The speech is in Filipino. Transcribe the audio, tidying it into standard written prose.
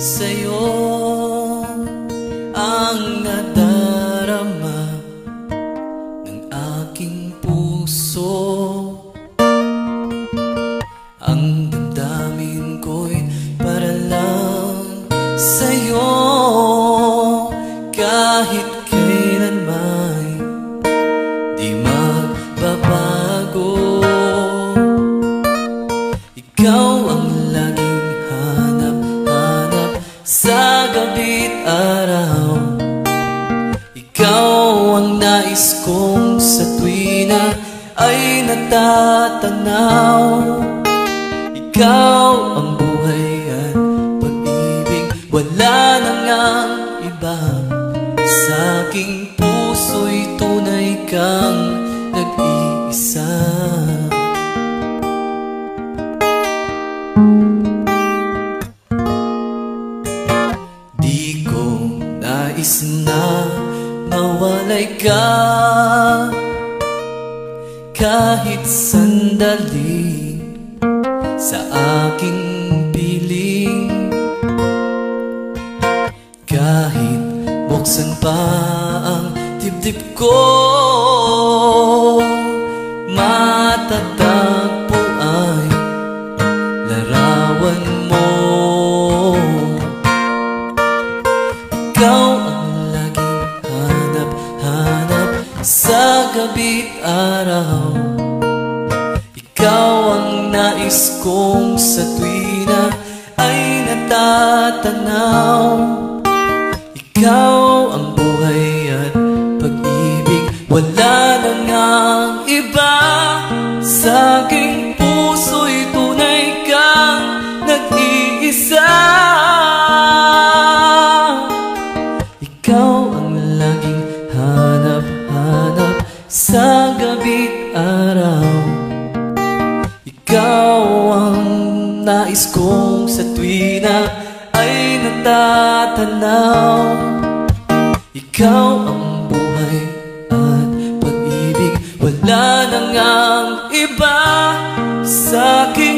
sa'yo ang nadarama ng aking puso. Ang damdamin ko'y para lang sa'yo, kahit kailan may di magbabago. Ikaw ang laging hanap-hanap sa gabi't araw. Ikaw ang nais kong sa tuwina ay natatanaw. Ikaw ang buhay at pag-ibig, wala na ngang iba. Sa aking puso'y tunay kang nag-iisa. Di ko nais na mawalay ka kahit sandali sa aking piling. Kahit buksan pa ang dibdib ko, matatagpo ay larawan mo. Ikaw ang laging hanap-hanap sa gabi't araw. Ikaw ang nais kong sa tuwina ay natatanaw. Ikaw ang buhay at pag-ibig, wala na ngang iba. Sa aking puso'y tunay kang nag-iisa. Ikaw ang laging hanap-hanap sa gabi't araw. Ikaw ang nais kong sa tuwina ay natatanaw. Ikaw ang buhay at pag-ibig, wala na ngang iba. Sa akin